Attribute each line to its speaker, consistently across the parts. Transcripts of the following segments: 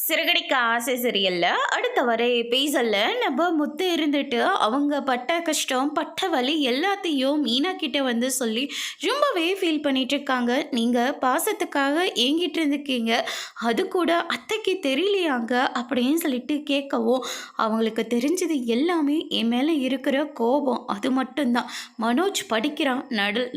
Speaker 1: சிறகடிக்க ஆசை சீரியல்ல அடுத்த வர எபிசோட்ல நம்ம முத்து இருந்துட்டு அவங்க பட்ட கஷ்டம் பட்ட வலி எல்லாத்தையும் மீனா கிட்ட வந்து சொல்லி ரொம்பவே ஃபீல் பண்ணிட்டு இருக்காங்க. நீங்க பாசத்துக்காக ஏங்கிட்டு இருந்திருக்கீங்க, அது கூட அத்தைக்கு தெரியலையாங்க அப்படின்னு சொல்லிட்டு கேட்கவும், அவங்களுக்கு தெரிஞ்சது எல்லாமே என் மேலே இருக்கிற கோபம் அது மட்டும்தான். மனோஜ் படிக்கிறான்,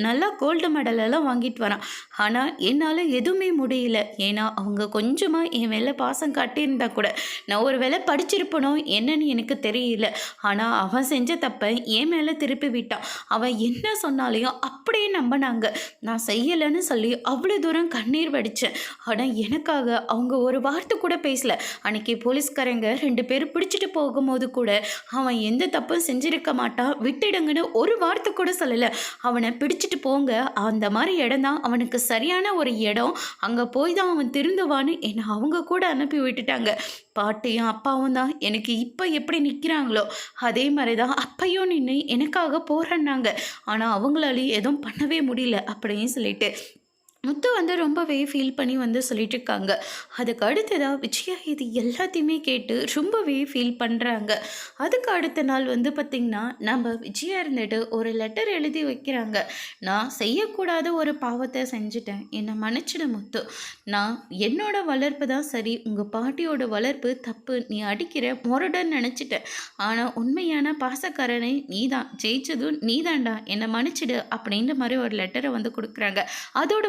Speaker 1: நல்லா கோல்டு மெடல் எல்லாம் வாங்கிட்டு வரான், ஆனால் என்னால் எதுவுமே முடியல. ஏன்னா அவங்க கொஞ்சமாக என் மேலே பாசம் காட்டியிருந்தா கூட நான் ஒரு வேளை படிச்சிருப்பனோ என்னன்னு எனக்கு தெரியல. ஆனால் அவன் செஞ்ச தப்பை என் மேலே திருப்பி விட்டான். அவன் என்ன சொன்னாலையும் அப்படியே நம்பினாங்க. நான் செய்யலைன்னு சொல்லி அவ்வளோ தூரம் கண்ணீர் வடித்தேன். ஆனால் எனக்காக அவங்க ஒரு வார்த்தை கூட பேசல. அன்னைக்கு போலீஸ்காரங்க 2 பேர் பிடிச்சிட்டு போகும்போது கூட அவன் எந்த தப்பும் செஞ்சிருக்க மாட்டான், விட்டுடுங்கன்னு ஒரு வார்த்தை கூட சொல்லலை. அவனை பிடிச்சிட்டு போங்க, அந்த மாதிரி இடம் தான் அவனுக்கு சரியான ஒரு இடம், அங்கே போய் தான் அவன் திருந்துவான்னு என்னை அவங்க கூட அனுப்பி விட்டுட்டாங்க. பாட்டியும் அப்பாவும் தான் எனக்கு இப்போ எப்படி நிற்கிறாங்களோ அதே மாதிரி தான் அப்பையும் நின்று எனக்காக போராடினாங்க. ஆனால் அவங்களாலையும் எதுவும் பண்ணவே முடியல அப்படின்னு சொல்லிட்டு முத்து வந்து ரொம்பவே ஃபீல் பண்ணி வந்து சொல்லிட்டு இருக்காங்க. அதுக்கு அடுத்ததாக விஜயா இது எல்லாத்தையுமே கேட்டு ரொம்பவே ஃபீல் பண்ணுறாங்க. அதுக்கு அடுத்த நாள் வந்து பார்த்திங்கன்னா நம்ம விஜயா இருந்துட்டு ஒரு லெட்டர் எழுதி வைக்கிறாங்க. நான் செய்யக்கூடாத ஒரு பாவத்தை செஞ்சுட்டேன், என்னை மன்னிச்சிட முத்து. நான் என்னோட வளர்ப்பு தான் சரி, உங்கள் பாட்டியோட வளர்ப்பு தப்பு, நீ அடிக்கிற முரடன் நினச்சிட்டேன். ஆனால் உண்மையான பாசக்காரனை நீ தான், ஜெயிச்சதும் நீ தான்டா, என்னை மன்னிச்சிடு அப்படின்ற மாதிரி ஒரு லெட்டரை வந்து கொடுக்குறாங்க. அதோட